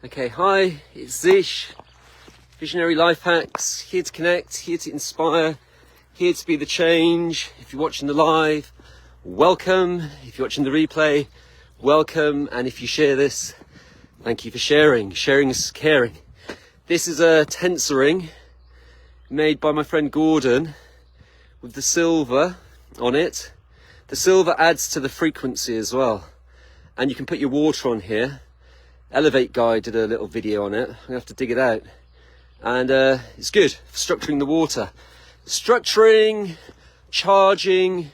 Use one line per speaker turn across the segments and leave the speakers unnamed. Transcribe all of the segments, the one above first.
Okay, hi, it's Zish, Visionary Life Hacks, here to connect, here to inspire, here to be the change. If you're watching the live, welcome. If you're watching the replay, welcome. And if you share this, thank you for sharing. Sharing is caring. This is a tensor ring made by my friend Gordon with the silver on it. The silver adds to the frequency as well. And you can put your water on here. Elevate Guy did a little video on it. I'm gonna have to dig it out. And it's good for structuring the water. Structuring, charging,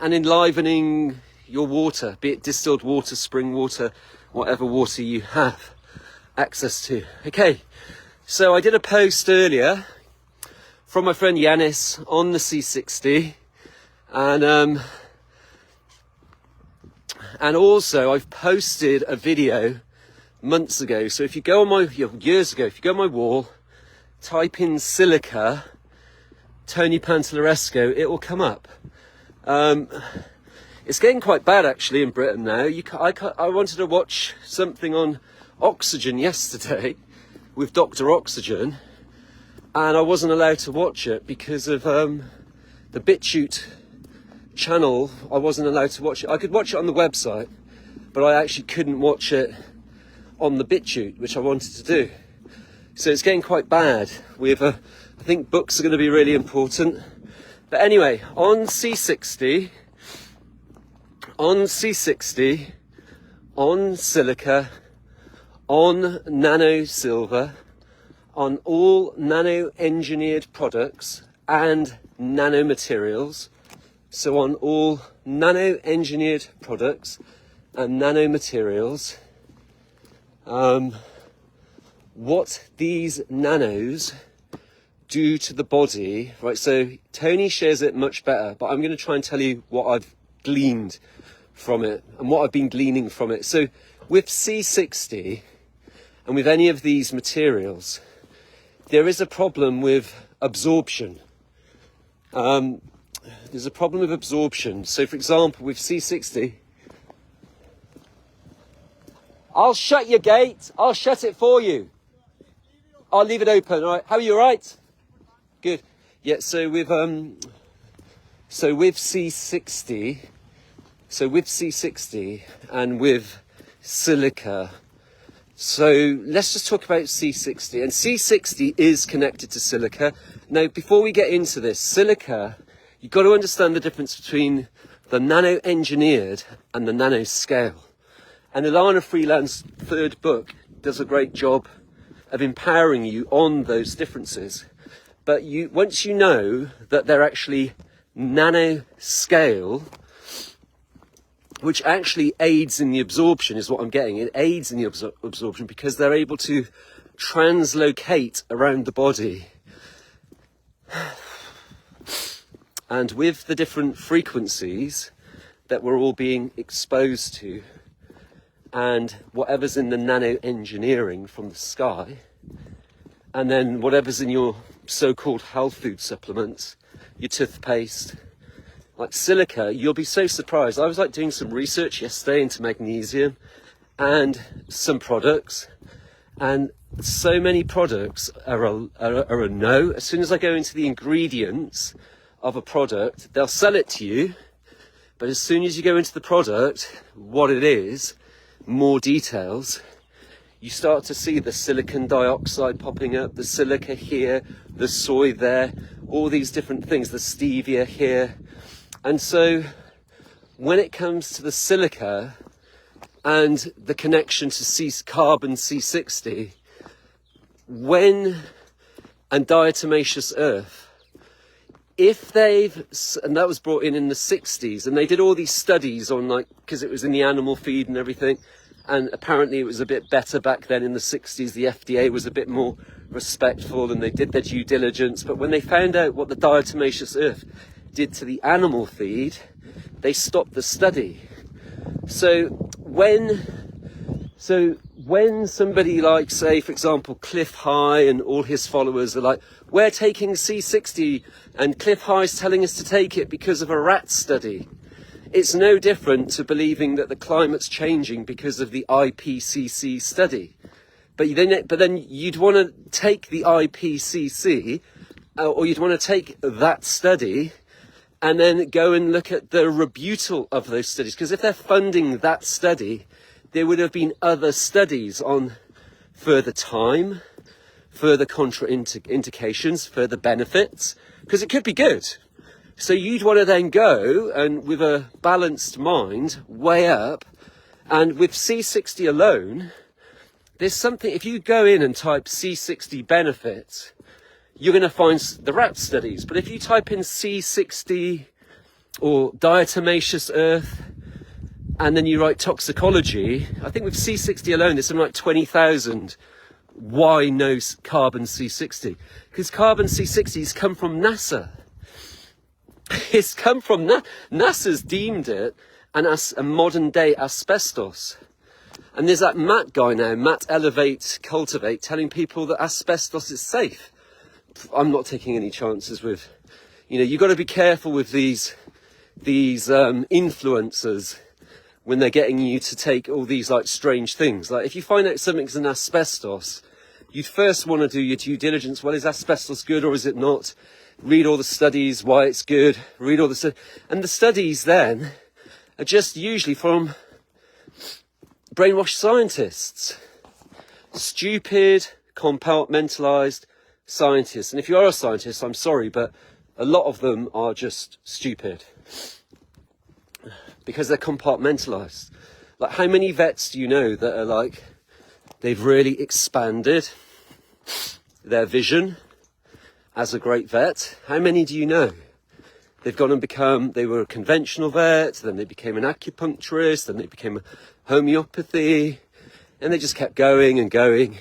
and enlivening your water, be it distilled water, spring water, whatever water you have access to. Okay, so I did a post earlier from my friend Yanis on the C60, and also I've posted a video months ago. So if you go on my, years ago, if you go on my wall, type in silica, Tony Pantalleresco, it will come up. It's getting quite bad actually in Britain now. I wanted to watch something on oxygen yesterday with Dr. Oxygen, and I wasn't allowed to watch it because of the BitChute channel. I wasn't allowed to watch it. I could watch it on the website, but I actually couldn't watch it on the BitChute, which I wanted to do. So it's getting quite bad. I think books are going to be really important. But anyway, on C60, on silica, on nano silver, on all nano engineered products and nanomaterials. So on all nano engineered products and nanomaterials, what these nanos do to the body, right? So Tony shares it much better, but I'm going to try and tell you what I've gleaned from it and what I've been gleaning from it. So with C60 and with any of these materials, there is a problem with absorption. There's a problem with absorption. So for example, with C60, I'll shut your gate. I'll shut it for you. I'll leave it open. All right. How are you? All right? Good. Yeah. So with C60, and with silica. So let's just talk about C60. And C60 is connected to silica. Now, before we get into this, silica, you've got to understand the difference between the nano-engineered and the nanoscale. And Ilana Freeland's third book does a great job of empowering you on those differences. But once you know that they're actually nanoscale, which actually aids in the absorption, is what I'm getting. It aids in the absorption because they're able to translocate around the body. And with the different frequencies that we're all being exposed to, and whatever's in the nano engineering from the sky, and then whatever's in your so-called health food supplements, your toothpaste, like silica, you'll be so surprised. I was like doing some research yesterday into magnesium and some products, and so many products are a no. As soon as I go into the ingredients of a product, they'll sell it to you, but as soon as you go into the product, what it is, more details, you start to see the silicon dioxide popping up, the silica here, the soy there, all these different things, the stevia here. And so when it comes to the silica and the connection to carbon C60, and diatomaceous earth, if and that was brought in the 60s, and they did all these studies on, like, because it was in the animal feed and everything, and apparently it was a bit better back then in the 60s. The FDA was a bit more respectful and they did their due diligence. But when they found out what the diatomaceous earth did to the animal feed, they stopped the study. So when somebody like, say, for example, Cliff High and all his followers are like, we're taking C60 and Cliff High's telling us to take it because of a rat study, it's no different to believing that the climate's changing because of the IPCC study. But then you'd want to take the IPCC, or you'd want to take that study and then go and look at the rebuttal of those studies. Because if they're funding that study, there would have been other studies on further time, further contraindications, further benefits, because it could be good. So you'd want to then go and, with a balanced mind, weigh up. And with C60 alone, there's something, if you go in and type C60 benefits, you're going to find the rat studies. But if you type in C60 or diatomaceous earth, and then you write toxicology, I think with C60 alone, there's something like 20,000. Why no carbon C60? Because carbon C60's come from NASA. It's come from NASA's deemed it a modern day asbestos. And there's that Matt guy now, Matt Elevate Cultivate, telling people that asbestos is safe. I'm not taking any chances with, you've got to be careful with these influencers when they're getting you to take all these like strange things. Like if you find out something's an asbestos, you'd first want to do your due diligence. Well, is asbestos good or is it not? Read all the studies, why it's good, and the studies then are just usually from brainwashed scientists, stupid, compartmentalized scientists. And if you are a scientist, I'm sorry, but a lot of them are just stupid because they're compartmentalized. Like, how many vets do you know that are like, they've really expanded their vision as a great vet? How many do you know? They've gone and they were a conventional vet, then they became an acupuncturist, then they became a homeopathy, and they just kept going and going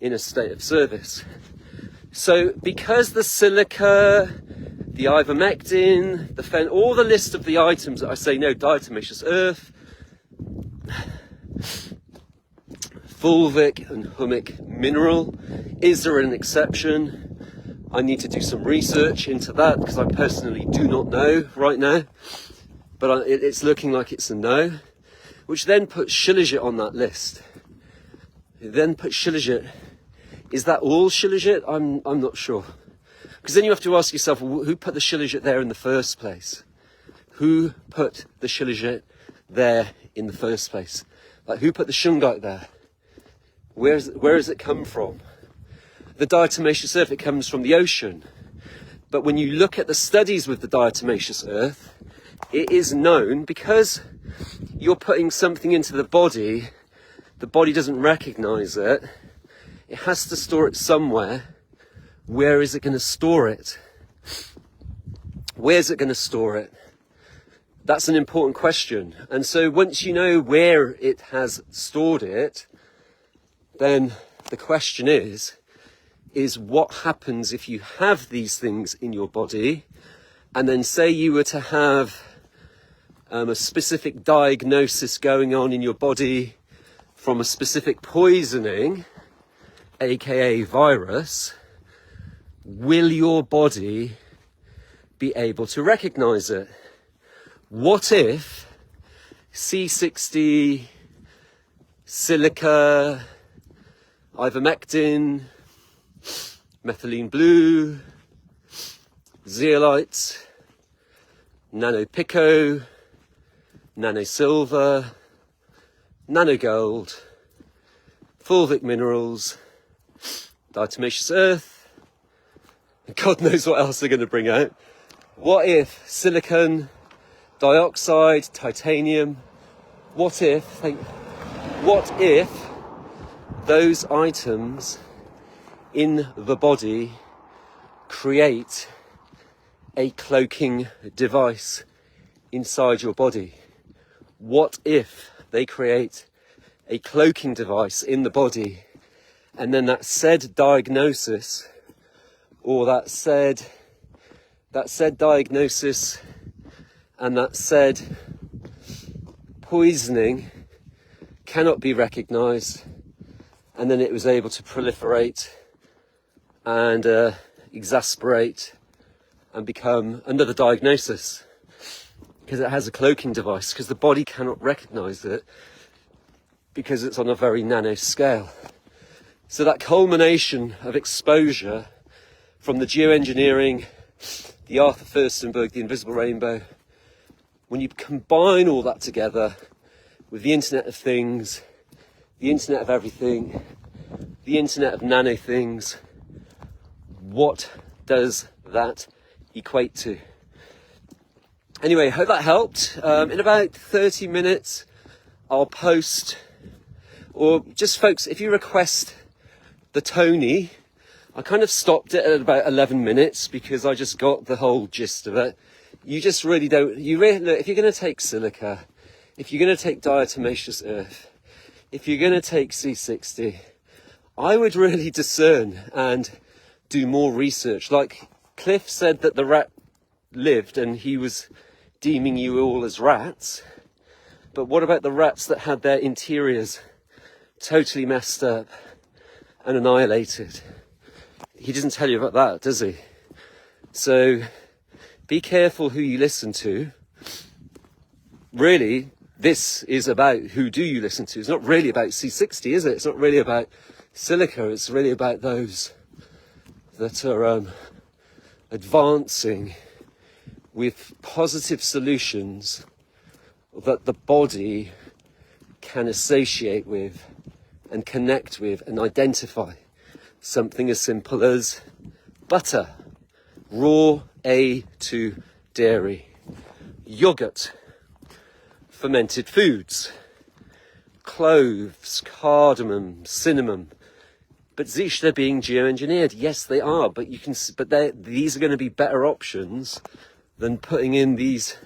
in a state of service. So because the silica, the ivermectin, all the list of the items that I say no, diatomaceous earth, fulvic and humic mineral, is there an exception? I need to do some research into that because I personally do not know right now, but it's looking like it's a no, which then puts Shilajit on that list. It then puts Shilajit. Is that all Shilajit? I'm not sure. Because then you have to ask yourself, well, who put the Shilajit there in the first place? Who put the Shilajit there in the first place? Like, who put the shungite there? Where has it come from? The diatomaceous earth, it comes from the ocean. But when you look at the studies with the diatomaceous earth, it is known because you're putting something into the body doesn't recognize it. It has to store it somewhere. Where is it going to store it? Where's it going to store it? That's an important question. And so once you know where it has stored it, then the question is what happens if you have these things in your body, and then say you were to have a specific diagnosis going on in your body from a specific poisoning, aka virus, will your body be able to recognize it? What if C60, silica, ivermectin, methylene blue, zeolites, nanopico, nanosilver, nanogold, fulvic minerals, diatomaceous earth, and God knows what else they're going to bring out. What if silicon dioxide, titanium, what if those items in the body create a cloaking device inside your body? What if they create a cloaking device in the body, and then that said diagnosis, or that said diagnosis and that said poisoning cannot be recognized, and then it was able to proliferate and exasperate and become another diagnosis because it has a cloaking device, because the body cannot recognize it because it's on a very nano scale. So that culmination of exposure from the geoengineering, the Arthur Firstenberg, the invisible rainbow, when you combine all that together with the Internet of Things, the Internet of Everything, the Internet of Nano Things, what does that equate to? Anyway, hope that helped. In about 30 minutes, I'll post, or just folks, if you request the Tony, I kind of stopped it at about 11 minutes because I just got the whole gist of it. You just really don't, look, if you're going to take silica, if you're going to take diatomaceous earth, if you're going to take C60, I would really discern and do more research. Like Cliff said that the rat lived and he was deeming you all as rats. But what about the rats that had their interiors totally messed up and annihilated? He doesn't tell you about that, does he? So be careful who you listen to. Really, this is about who do you listen to. It's not really about C60, is it? It's not really about silica. It's really about those that are advancing with positive solutions that the body can associate with and connect with and identify. Something as simple as butter, raw A to dairy, yogurt, fermented foods, cloves, cardamom, cinnamon. But Zish, they're being geoengineered. Yes, they are, but these are going to be better options than putting in these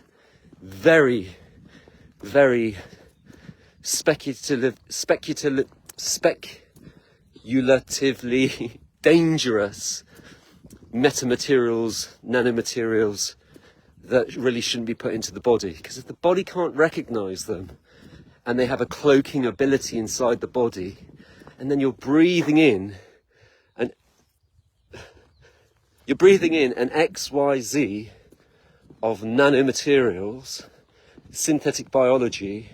very, very speculatively dangerous metamaterials, nanomaterials that really shouldn't be put into the body. Because if the body can't recognize them and they have a cloaking ability inside the body, and then you're breathing in an XYZ of nanomaterials, synthetic biology,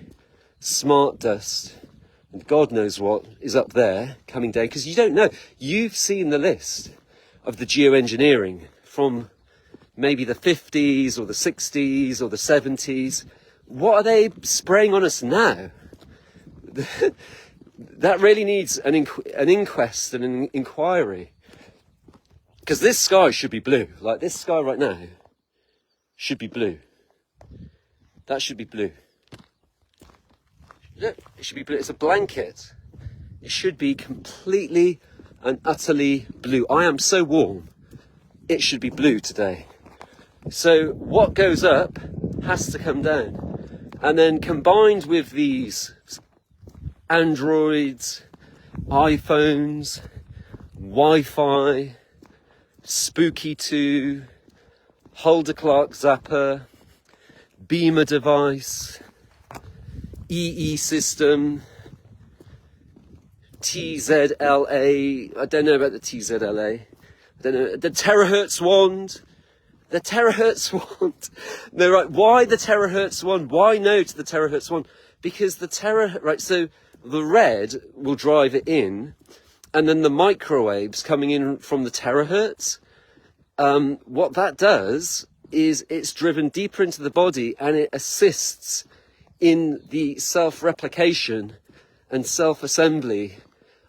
smart dust, and God knows what is up there coming down, because you don't know. You've seen the list of the geoengineering from maybe the 50s or the 60s or the 70s. What are they spraying on us now? That really needs an inquest and an inquiry. Because this sky should be blue. Like this sky right now should be blue. That should be blue. Look, it should be blue. It's a blanket. It should be completely and utterly blue. I am so warm. It should be blue today. So what goes up has to come down. And then combined with these Androids, iPhones, Wi-Fi, Spooky 2, Holder Clark Zapper, Beamer device, EE system, TZLA, I don't know about the TZLA, I don't know, the terahertz wand, no, right, why the terahertz wand? Why no to the terahertz wand? Because so the red will drive it in, and then the microwaves coming in from the terahertz, what that does is it's driven deeper into the body and it assists in the self-replication and self-assembly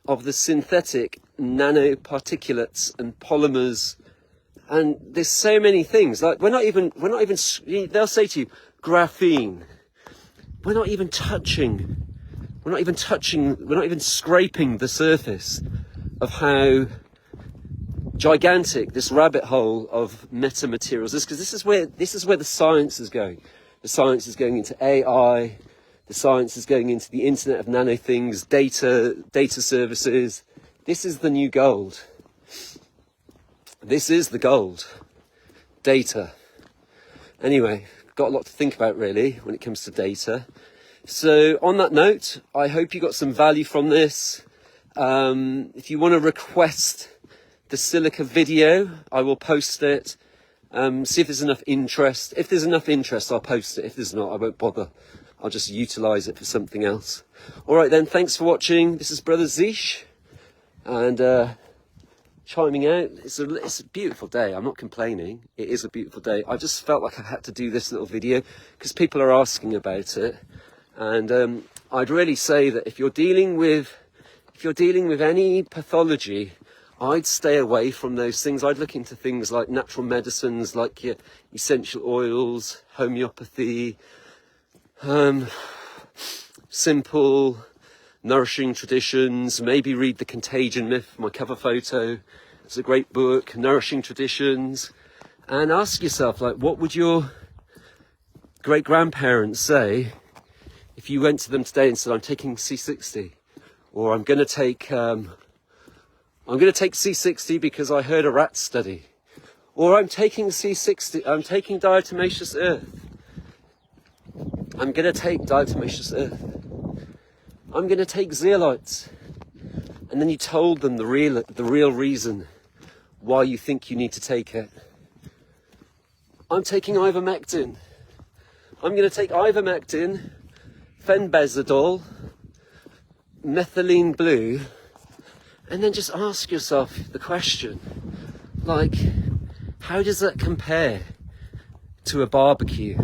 of the synthetic nanoparticulates and polymers. And there's so many things. Like we're not even, they'll say to you, graphene. We're not even scraping the surface of how gigantic this rabbit hole of metamaterials is, because this is where the science is going. The science is going into AI, the science is going into the Internet of Nano Things, data services. This is the new gold. This is the gold. Data. Anyway, got a lot to think about really when it comes to data. So on that note, I hope you got some value from this. If you want to request the silica video, I will post it. See if there's enough interest. If there's enough interest, I'll post it. If there's not, I won't bother. I'll just utilize it for something else. All right then, thanks for watching. This is Brother Zish. and chiming out. It's a beautiful day. I'm not complaining. It is a beautiful day. I just felt like I had to do this little video because people are asking about it, and I'd really say that if you're dealing with any pathology, I'd stay away from those things. I'd look into things like natural medicines, like your essential oils, homeopathy, simple, nourishing traditions. Maybe read The Contagion Myth, my cover photo. It's a great book, Nourishing Traditions. And ask yourself, like, what would your great-grandparents say if you went to them today and said, I'm taking C60, or I'm going to take C60 because I heard a rat study, or I'm taking C60, I'm taking diatomaceous earth. I'm going to take diatomaceous earth. I'm going to take zeolites. And then you told them the real reason why you think you need to take it. I'm taking ivermectin. I'm going to take ivermectin, fenbazidol, methylene blue, and then just ask yourself the question, like, how does that compare to a barbecue?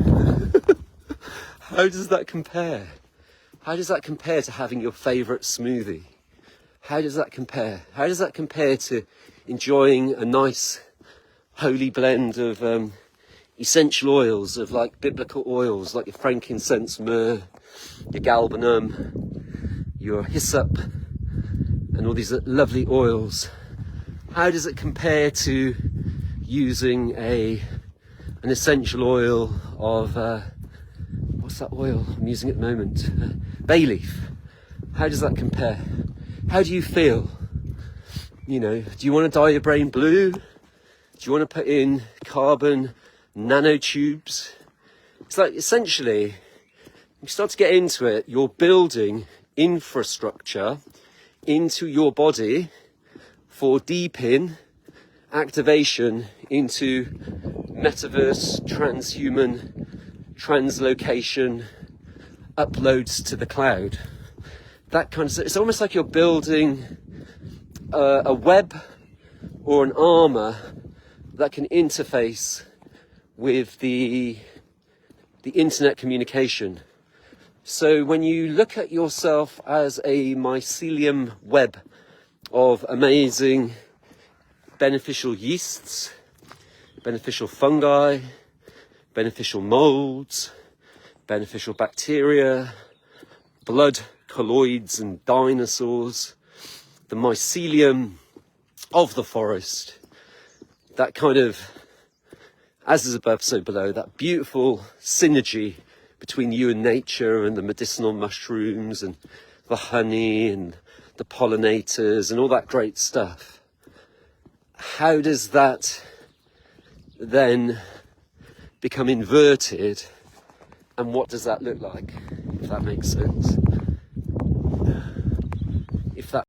How does that compare? How does that compare to having your favourite smoothie? How does that compare? How does that compare to enjoying a nice holy blend of essential oils, of like biblical oils, like your frankincense, myrrh, your galbanum, your hyssop, and all these lovely oils? How does it compare to using an essential oil of what's that oil I'm using at the moment? Bay leaf. How does that compare? How do you feel? You know, do you want to dye your brain blue? Do you want to put in carbon nanotubes? It's like, essentially, you start to get into it, you're building infrastructure into your body for deep-in activation into metaverse, transhuman, translocation, uploads to the cloud. That kind of stuff. It's almost like you're building a web or an armor that can interface with the internet communication. So when you look at yourself as a mycelium web of amazing beneficial yeasts, beneficial fungi, beneficial molds, beneficial bacteria, blood colloids and dinosaurs, the mycelium of the forest, that kind of, as is above, so below, that beautiful synergy between you and nature, and the medicinal mushrooms and the honey and the pollinators and all that great stuff. How does that then become inverted, and what does that look like, if that makes sense? If that